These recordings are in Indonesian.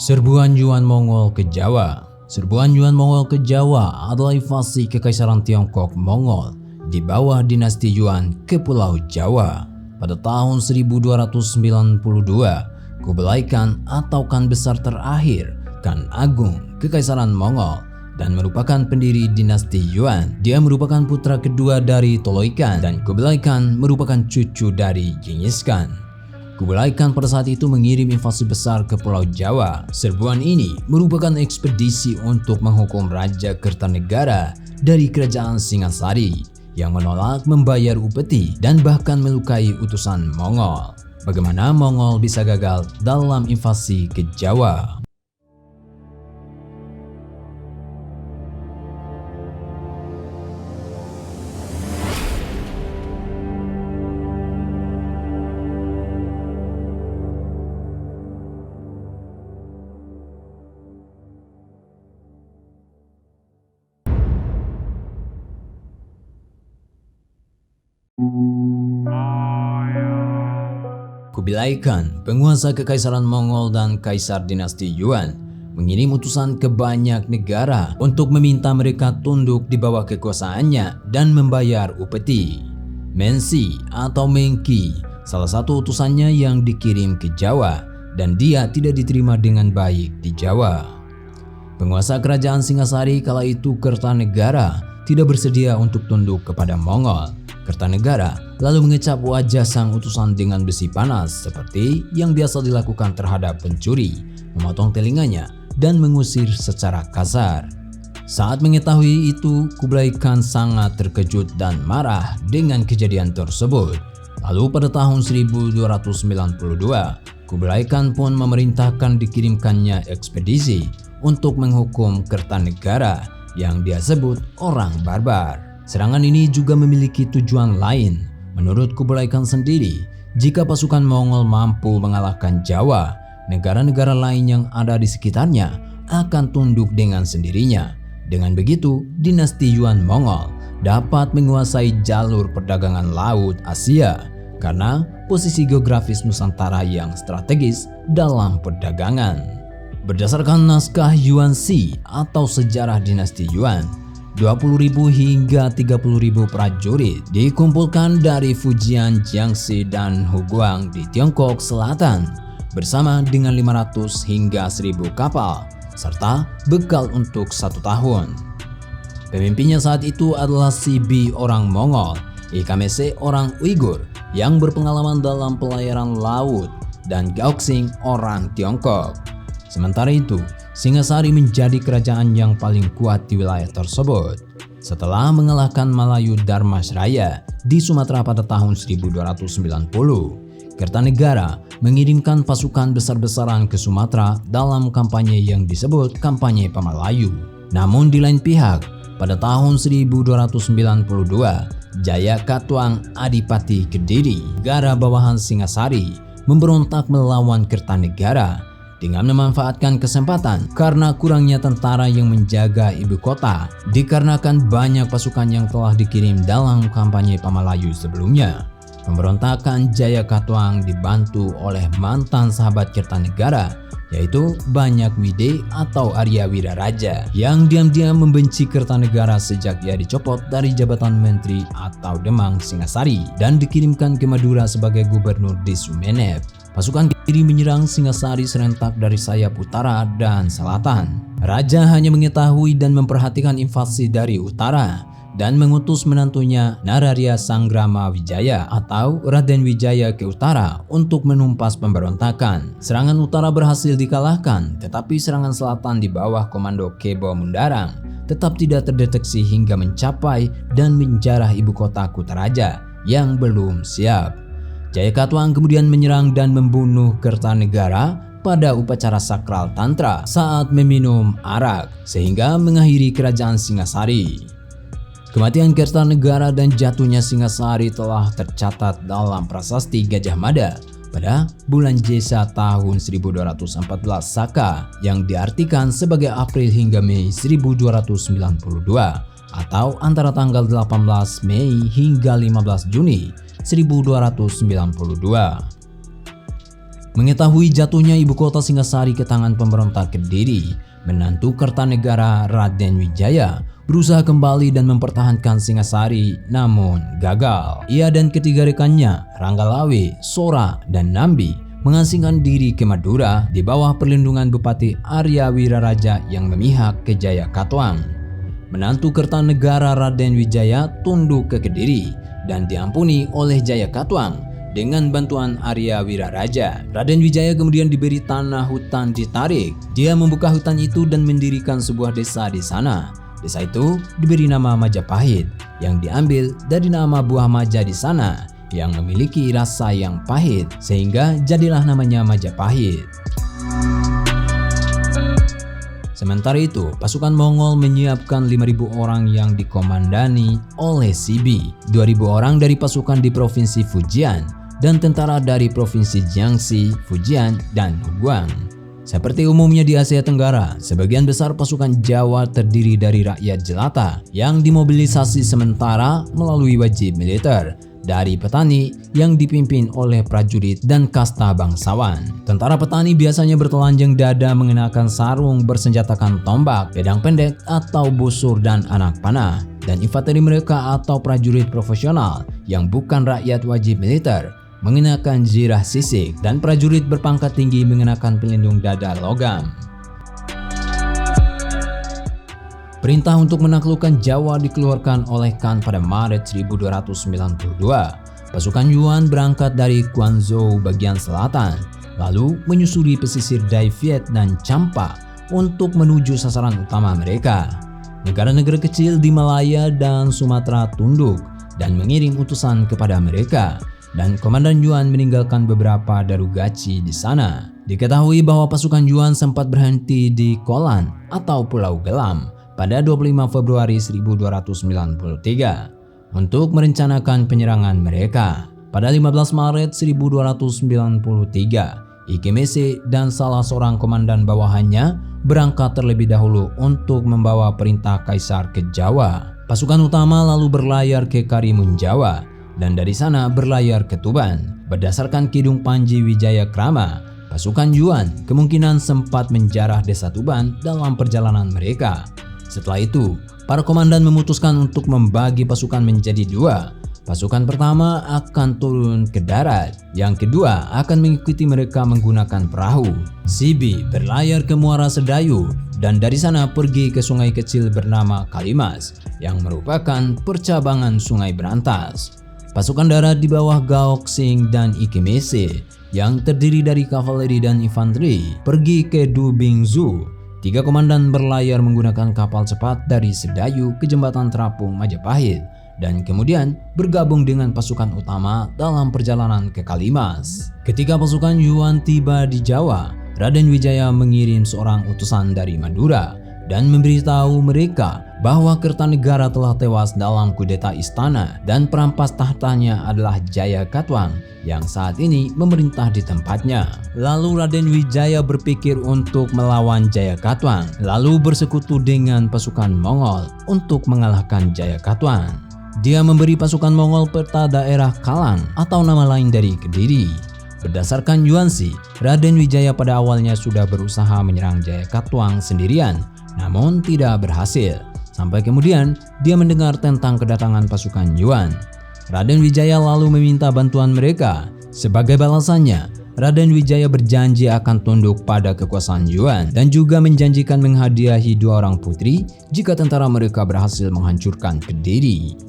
Serbuan Yuan Mongol ke Jawa. Serbuan Yuan Mongol ke Jawa adalah invasi Kekaisaran Tiongkok Mongol di bawah dinasti Yuan ke Pulau Jawa. Pada tahun 1292, Kublai Khan atau Khan Besar terakhir, Khan Agung Kekaisaran Mongol dan merupakan pendiri dinasti Yuan. Dia merupakan putra kedua dari Toloi Khan dan Kublai Khan merupakan cucu dari Genghis Khan. Kublai Khan pada saat itu mengirim invasi besar ke Pulau Jawa. Serbuan ini merupakan ekspedisi untuk menghukum Raja Kertanegara dari Kerajaan Singasari yang menolak membayar upeti dan bahkan melukai utusan Mongol. Bagaimana Mongol bisa gagal dalam invasi ke Jawa? Kublai Khan, penguasa Kekaisaran Mongol dan Kaisar dinasti Yuan, mengirim utusan ke banyak negara untuk meminta mereka tunduk di bawah kekuasaannya dan membayar upeti. Mensi atau Mengki, salah satu utusannya yang dikirim ke Jawa, dan dia tidak diterima dengan baik di Jawa. Penguasa kerajaan Singasari kala itu Kertanegara tidak bersedia untuk tunduk kepada Mongol. Kertanegara lalu mengecap wajah sang utusan dengan besi panas seperti yang biasa dilakukan terhadap pencuri, memotong telinganya dan mengusir secara kasar. Saat mengetahui itu, Kublai Khan sangat terkejut dan marah dengan kejadian tersebut. Lalu pada tahun 1292, Kublai Khan pun memerintahkan dikirimkannya ekspedisi untuk menghukum Kertanegara yang dia sebut orang barbar. Serangan ini juga memiliki tujuan lain. Menurut Kublai Khan sendiri, jika pasukan Mongol mampu mengalahkan Jawa, negara-negara lain yang ada di sekitarnya akan tunduk dengan sendirinya. Dengan begitu, dinasti Yuan Mongol dapat menguasai jalur perdagangan laut Asia karena posisi geografis Nusantara yang strategis dalam perdagangan. Berdasarkan naskah Yuan Shi atau sejarah dinasti Yuan, 20.000 hingga 30.000 prajurit dikumpulkan dari Fujian, Jiangxi, dan Huguang di Tiongkok Selatan bersama dengan 500 hingga 1.000 kapal serta bekal untuk 1 tahun. Pemimpinnya saat itu adalah Sibi orang Mongol, Ikamese orang Uighur yang berpengalaman dalam pelayaran laut, dan Gaoxing orang Tiongkok. Sementara itu, Singasari menjadi kerajaan yang paling kuat di wilayah tersebut. Setelah mengalahkan Malayu Dharmasraya di Sumatera pada tahun 1290, Kertanegara mengirimkan pasukan besar-besaran ke Sumatera dalam kampanye yang disebut kampanye Pamalayu. Namun di lain pihak, pada tahun 1292, Jaya Katuang Adipati Kediri, negara bawahan Singasari, memberontak melawan Kertanegara dengan memanfaatkan kesempatan karena kurangnya tentara yang menjaga ibu kota dikarenakan banyak pasukan yang telah dikirim dalam kampanye Pamalayu sebelumnya. Pemberontakan Jaya Katuang dibantu oleh mantan sahabat Kertanegara, yaitu Banyak Wide atau Arya Wiraraja, yang diam-diam membenci Kertanegara sejak ia dicopot dari jabatan menteri atau Demang Singasari dan dikirimkan ke Madura sebagai gubernur di Sumeneb. Pasukan Kediri menyerang Singasari serentak dari sayap utara dan selatan. Raja hanya mengetahui dan memperhatikan invasi dari utara dan mengutus menantunya Nararya Sanggrama Wijaya atau Raden Wijaya ke utara untuk menumpas pemberontakan. Serangan utara berhasil dikalahkan, tetapi serangan selatan di bawah komando Kebo Mundarang tetap tidak terdeteksi hingga mencapai dan menjarah ibu kota Kutaraja yang belum siap. Jaya Katuang kemudian menyerang dan membunuh Kertanegara pada upacara sakral Tantra saat meminum arak, sehingga mengakhiri kerajaan Singasari. Kematian Kertanegara dan jatuhnya Singasari telah tercatat dalam prasasti Gajah Mada pada bulan Jesa tahun 1214 Saka yang diartikan sebagai April hingga Mei 1292 atau antara tanggal 18 Mei hingga 15 Juni 1292. Mengetahui jatuhnya ibu kota Singasari ke tangan pemberontak Kediri, menantu Kertanegara Raden Wijaya berusaha kembali dan mempertahankan Singasari, namun gagal. Ia dan ketiga rekannya, Ranggalawe, Sora, dan Nambi, mengasingkan diri ke Madura di bawah perlindungan Bupati Arya Wiraraja yang memihak ke Jayakatwang. Menantu Kertanegara Raden Wijaya tunduk ke Kediri dan diampuni oleh Jayakatwang dengan bantuan Arya Wiraraja. Raden Wijaya kemudian diberi tanah hutan di Tarik. Dia membuka hutan itu dan mendirikan sebuah desa di sana. Desa itu diberi nama Majapahit yang diambil dari nama buah maja di sana yang memiliki rasa yang pahit sehingga jadilah namanya Majapahit. Sementara itu, pasukan Mongol menyiapkan 5.000 orang yang dikomandani oleh Sibi, 2.000 orang dari pasukan di Provinsi Fujian, dan tentara dari Provinsi Jiangxi, Fujian, dan Huguang. Seperti umumnya di Asia Tenggara, sebagian besar pasukan Jawa terdiri dari rakyat jelata yang dimobilisasi sementara melalui wajib militer dari petani yang dipimpin oleh prajurit dan kasta bangsawan. Tentara petani biasanya bertelanjang dada mengenakan sarung bersenjatakan tombak, pedang pendek atau busur dan anak panah. Dan infanteri mereka atau prajurit profesional yang bukan rakyat wajib militer mengenakan zirah sisik dan prajurit berpangkat tinggi mengenakan pelindung dada logam. Perintah untuk menaklukkan Jawa dikeluarkan oleh Khan pada Maret 1292. Pasukan Yuan berangkat dari Guangzhou bagian selatan, lalu menyusuri pesisir Dai Viet dan Champa untuk menuju sasaran utama mereka. Negara-negara kecil di Malaya dan Sumatera tunduk dan mengirim utusan kepada mereka. Dan Komandan Yuan meninggalkan beberapa darugaci di sana. Diketahui bahwa pasukan Yuan sempat berhenti di Kolan atau Pulau Gelam pada 25 Februari 1293 untuk merencanakan penyerangan mereka. Pada 15 Maret 1293, Ikemese dan salah seorang komandan bawahannya berangkat terlebih dahulu untuk membawa perintah kaisar ke Jawa. Pasukan utama lalu berlayar ke Karimun Jawa dan dari sana berlayar ke Tuban. Berdasarkan Kidung Panji Wijaya Krama, pasukan Yuan kemungkinan sempat menjarah desa Tuban dalam perjalanan mereka. Setelah itu, para komandan memutuskan untuk membagi pasukan menjadi dua. Pasukan pertama akan turun ke darat, yang kedua akan mengikuti mereka menggunakan perahu. Sibi berlayar ke Muara Sedayu dan dari sana pergi ke sungai kecil bernama Kalimas yang merupakan percabangan Sungai Berantas. Pasukan darat di bawah Gaok Sing dan Ikemese yang terdiri dari kavaleri dan infanteri pergi ke Du Bingzu. 3 komandan berlayar menggunakan kapal cepat dari Sedayu ke jembatan terapung Majapahit dan kemudian bergabung dengan pasukan utama dalam perjalanan ke Kalimas. Ketika pasukan Yuan tiba di Jawa, Raden Wijaya mengirim seorang utusan dari Madura dan memberitahu mereka bahwa Kertanegara telah tewas dalam kudeta istana dan perampas tahtanya adalah Jayakatwang yang saat ini memerintah di tempatnya. Lalu Raden Wijaya berpikir untuk melawan Jayakatwang, lalu bersekutu dengan pasukan Mongol untuk mengalahkan Jayakatwang. Dia memberi pasukan Mongol peta daerah Kalang atau nama lain dari Kediri. Berdasarkan Yuansi, Raden Wijaya pada awalnya sudah berusaha menyerang Jayakatwang sendirian, namun tidak berhasil. Sampai kemudian dia mendengar tentang kedatangan pasukan Yuan. Raden Wijaya lalu meminta bantuan mereka. Sebagai balasannya, Raden Wijaya berjanji akan tunduk pada kekuasaan Yuan dan juga menjanjikan menghadiahi 2 orang putri jika tentara mereka berhasil menghancurkan Kediri.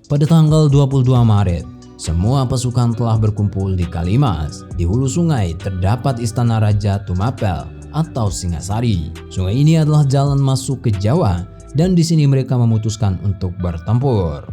Pada tanggal 22 Maret, semua pasukan telah berkumpul di Kalimas. Di hulu sungai terdapat istana Raja Tumapel atau Singasari. Sungai ini adalah jalan masuk ke Jawa dan di sini mereka memutuskan untuk bertempur.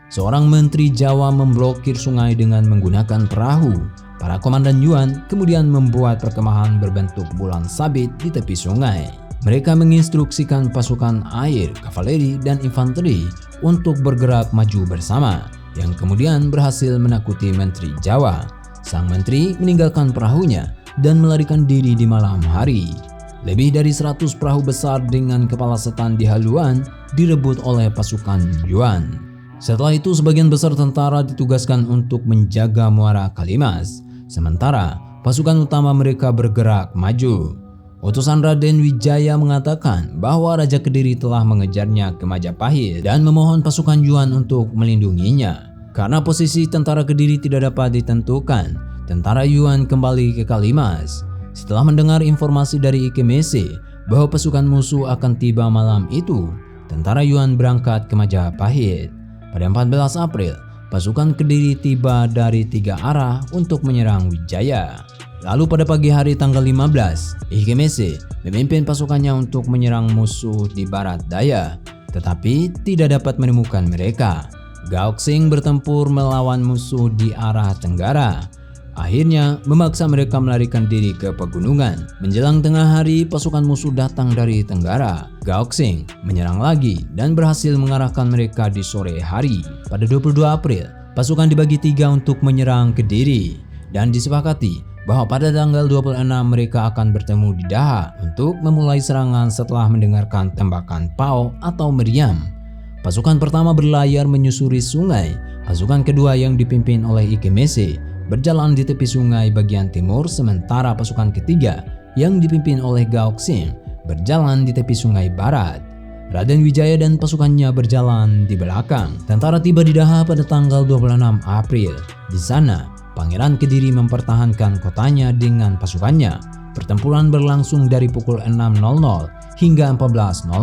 Seorang menteri Jawa memblokir sungai dengan menggunakan perahu. Para komandan Yuan kemudian membuat perkemahan berbentuk bulan sabit di tepi sungai. Mereka menginstruksikan pasukan air, kavaleri, dan infanteri untuk bergerak maju bersama, yang kemudian berhasil menakuti menteri Jawa. Sang menteri meninggalkan perahunya dan melarikan diri di malam hari. Lebih dari 100 perahu besar dengan kepala setan di haluan direbut oleh pasukan Yuan. Setelah itu sebagian besar tentara ditugaskan untuk menjaga muara Kalimas. Sementara pasukan utama mereka bergerak maju. Utusan Raden Wijaya mengatakan bahwa Raja Kediri telah mengejarnya ke Majapahit dan memohon pasukan Yuan untuk melindunginya. Karena posisi tentara Kediri tidak dapat ditentukan, tentara Yuan kembali ke Kalimas. Setelah mendengar informasi dari Ikemese bahwa pasukan musuh akan tiba malam itu, tentara Yuan berangkat ke Majapahit. Pada 14 April, pasukan Kediri tiba dari 3 arah untuk menyerang Wijaya. Lalu pada pagi hari tanggal 15, Ikemese memimpin pasukannya untuk menyerang musuh di barat daya, tetapi tidak dapat menemukan mereka. Gaoxing bertempur melawan musuh di arah tenggara. Akhirnya memaksa mereka melarikan diri ke pegunungan. Menjelang tengah hari, pasukan musuh datang dari tenggara. Gaoxing menyerang lagi dan berhasil mengarahkan mereka di sore hari. Pada 22 April, pasukan dibagi 3 untuk menyerang Kediri dan disepakati bahwa pada tanggal 26 mereka akan bertemu di Daha untuk memulai serangan setelah mendengarkan tembakan Pao atau meriam. Pasukan pertama berlayar menyusuri sungai. Pasukan kedua yang dipimpin oleh Ikemese berjalan di tepi sungai bagian timur, sementara pasukan ketiga yang dipimpin oleh Gaoxing berjalan di tepi sungai barat. Raden Wijaya dan pasukannya berjalan di belakang. Tentara tiba di Daha pada tanggal 26 April. Di sana, Pangeran Kediri mempertahankan kotanya dengan pasukannya. Pertempuran berlangsung dari pukul 6.00 hingga 14.00.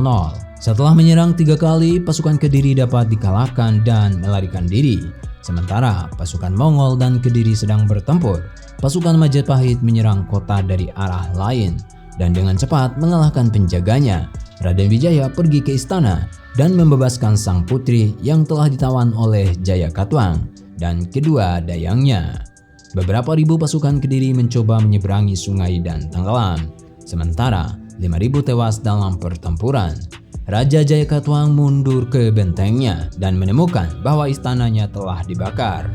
Setelah menyerang 3 kali, pasukan Kediri dapat dikalahkan dan melarikan diri. Sementara pasukan Mongol dan Kediri sedang bertempur, pasukan Majapahit menyerang kota dari arah lain dan dengan cepat mengalahkan penjaganya. Raden Wijaya pergi ke istana dan membebaskan sang putri yang telah ditawan oleh Jayakatwang dan kedua dayangnya. Beberapa ribu pasukan Kediri mencoba menyeberangi sungai dan tenggelam, sementara 5.000 tewas dalam pertempuran. Raja Jayakatwang mundur ke bentengnya dan menemukan bahwa istananya telah dibakar.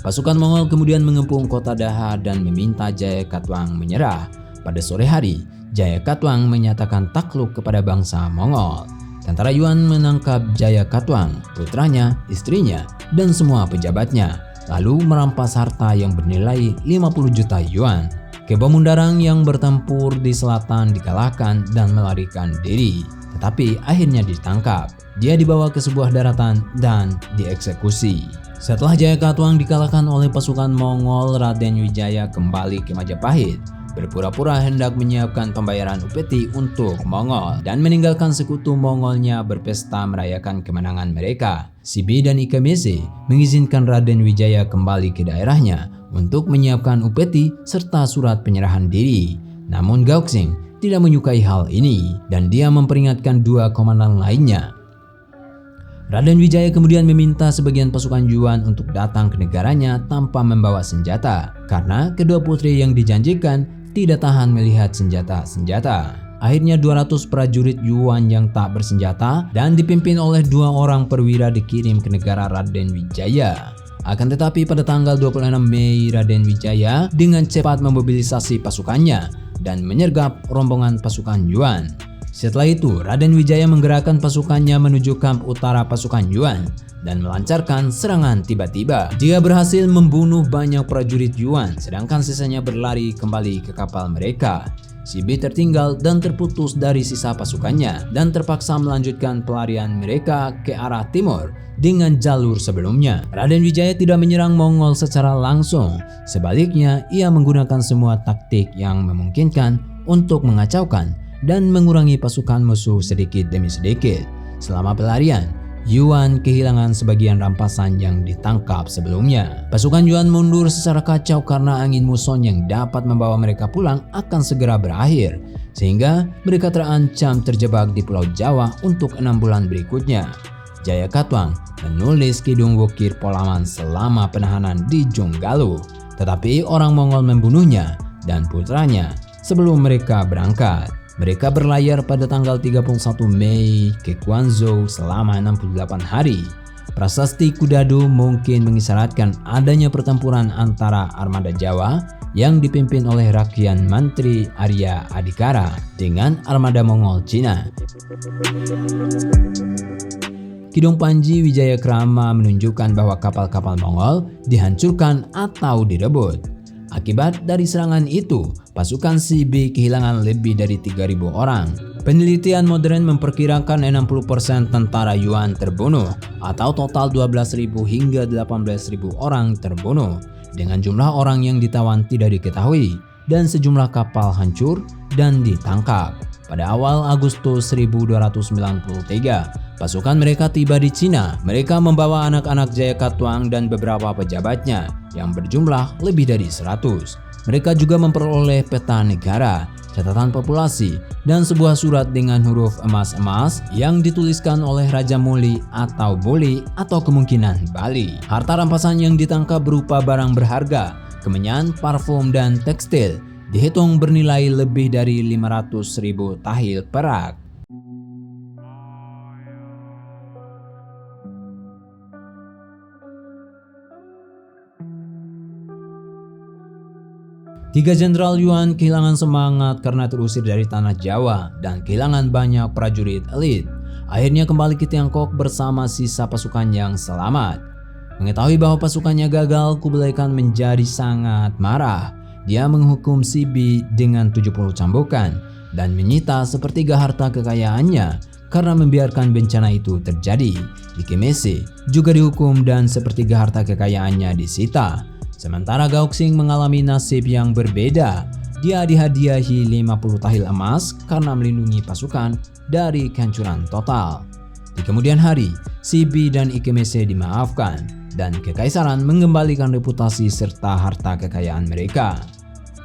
Pasukan Mongol kemudian mengepung kota Daha dan meminta Jayakatwang menyerah. Pada sore hari, Jayakatwang menyatakan takluk kepada bangsa Mongol. Tentara Yuan menangkap Jayakatwang, putranya, istrinya, dan semua pejabatnya, lalu merampas harta yang bernilai 50 juta yuan. Kebo Mundarang yang bertempur di selatan dikalahkan dan melarikan diri, tetapi akhirnya ditangkap. Dia dibawa ke sebuah daratan dan dieksekusi. Setelah Jayakatwang dikalahkan oleh pasukan Mongol, Raden Wijaya kembali ke Majapahit, berpura-pura hendak menyiapkan pembayaran upeti untuk Mongol dan meninggalkan sekutu Mongolnya berpesta merayakan kemenangan mereka. Sibi dan Ikemese mengizinkan Raden Wijaya kembali ke daerahnya untuk menyiapkan upeti serta surat penyerahan diri. Namun Gaoxing tidak menyukai hal ini dan dia memperingatkan 2 komandan lainnya. Raden Wijaya kemudian meminta sebagian pasukan Yuan untuk datang ke negaranya tanpa membawa senjata karena kedua putri yang dijanjikan tidak tahan melihat senjata-senjata. Akhirnya 200 prajurit Yuan yang tak bersenjata dan dipimpin oleh 2 orang perwira dikirim ke negara Raden Wijaya. Akan tetapi pada tanggal 26 Mei, Raden Wijaya dengan cepat memobilisasi pasukannya dan menyergap rombongan pasukan Yuan. Setelah itu, Raden Wijaya menggerakkan pasukannya menuju kamp utara pasukan Yuan dan melancarkan serangan tiba-tiba. Dia berhasil membunuh banyak prajurit Yuan, sedangkan sisanya berlari kembali ke kapal mereka. Sibi tertinggal dan terputus dari sisa pasukannya dan terpaksa melanjutkan pelarian mereka ke arah timur dengan jalur sebelumnya. Raden Wijaya tidak menyerang Mongol secara langsung. Sebaliknya, ia menggunakan semua taktik yang memungkinkan untuk mengacaukan dan mengurangi pasukan musuh sedikit demi sedikit. Selama pelarian, Yuan kehilangan sebagian rampasan yang ditangkap sebelumnya. Pasukan Yuan mundur secara kacau karena angin muson yang dapat membawa mereka pulang akan segera berakhir, sehingga mereka terancam terjebak di Pulau Jawa untuk 6 bulan berikutnya. Jayakatwang menulis Kidung Wukir Polaman selama penahanan di Jonggalu, tetapi orang Mongol membunuhnya dan putranya sebelum mereka berangkat. Mereka berlayar pada tanggal 31 Mei ke Guangzhou selama 68 hari. Prasasti Kudadu mungkin mengisyaratkan adanya pertempuran antara armada Jawa yang dipimpin oleh Rakyan Mantri Arya Adhikara dengan armada Mongol Cina. Kidung Panji Wijayakrama menunjukkan bahwa kapal-kapal Mongol dihancurkan atau direbut. Akibat dari serangan itu, pasukan Sibi kehilangan lebih dari 3.000 orang. Penelitian modern memperkirakan 60% tentara Yuan terbunuh atau total 12.000 hingga 18.000 orang terbunuh. Dengan jumlah orang yang ditawan tidak diketahui dan sejumlah kapal hancur dan ditangkap. Pada awal Agustus 1293, pasukan mereka tiba di Cina. Mereka membawa anak-anak Jayakatwang dan beberapa pejabatnya yang berjumlah lebih dari 100. Mereka juga memperoleh peta negara, catatan populasi, dan sebuah surat dengan huruf emas-emas yang dituliskan oleh Raja Moli atau Boli atau kemungkinan Bali. Harta rampasan yang ditangkap berupa barang berharga, kemenyan, parfum, dan tekstil dihitung bernilai lebih dari 500.000 tahil perak. Tiga jenderal Yuan kehilangan semangat karena terusir dari tanah Jawa dan kehilangan banyak prajurit elit. Akhirnya kembali ke Tiongkok bersama sisa pasukan yang selamat. Mengetahui bahwa pasukannya gagal, Kublai Khan menjadi sangat marah. Dia menghukum Sibi dengan 70 cambukan dan menyita sepertiga harta kekayaannya karena membiarkan bencana itu terjadi. Ikemese juga dihukum dan sepertiga harta kekayaannya disita. Sementara Gaoxing mengalami nasib yang berbeda. Dia dihadiahi 50 tahil emas karena melindungi pasukan dari kehancuran total. Di kemudian hari, Sibi dan Ikemese dimaafkan dan kekaisaran mengembalikan reputasi serta harta kekayaan mereka.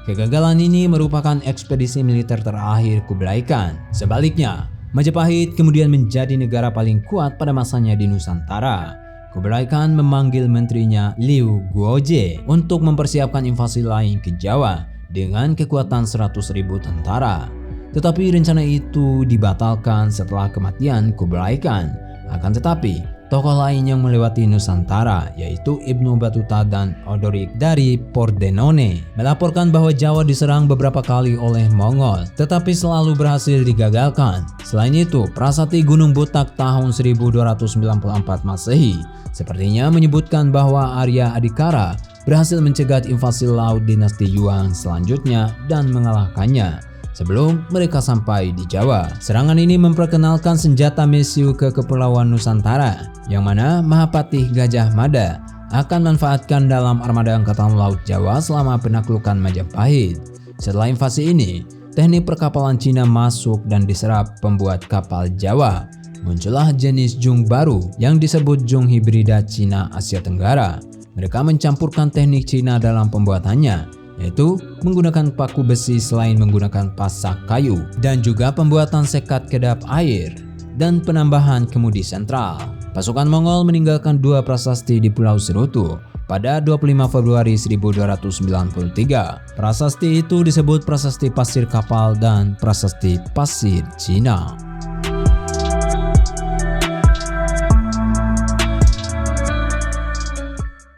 Kegagalan ini merupakan ekspedisi militer terakhir Kublai Khan. Sebaliknya, Majapahit kemudian menjadi negara paling kuat pada masanya di Nusantara. Kublai Khan memanggil menterinya Liu Guoje untuk mempersiapkan invasi lain ke Jawa dengan kekuatan 100.000 tentara. Tetapi rencana itu dibatalkan setelah kematian Kublai Khan. Akan tetapi, tokoh lain yang melewati Nusantara yaitu Ibnu Battuta dan Odorik dari Pordenone melaporkan bahwa Jawa diserang beberapa kali oleh Mongol tetapi selalu berhasil digagalkan. Selain itu, Prasasti Gunung Butak tahun 1294 Masehi sepertinya menyebutkan bahwa Arya Adikara berhasil mencegat invasi laut dinasti Yuan selanjutnya dan mengalahkannya sebelum mereka sampai di Jawa. Serangan ini memperkenalkan senjata mesiu ke Kepulauan Nusantara, yang mana Mahapatih Gajah Mada akan manfaatkan dalam armada Angkatan Laut Jawa selama penaklukan Majapahit. Setelah invasi ini, teknik perkapalan Cina masuk dan diserap pembuat kapal Jawa. Muncullah jenis jung baru yang disebut jung hibrida Cina Asia Tenggara. Mereka mencampurkan teknik Cina dalam pembuatannya, yaitu menggunakan paku besi selain menggunakan pasak kayu dan juga pembuatan sekat kedap air dan penambahan kemudi sentral. Pasukan Mongol meninggalkan 2 prasasti di Pulau Serutu pada 25 Februari 1293. Prasasti itu disebut Prasasti Pasir Kapal dan Prasasti Pasir Cina.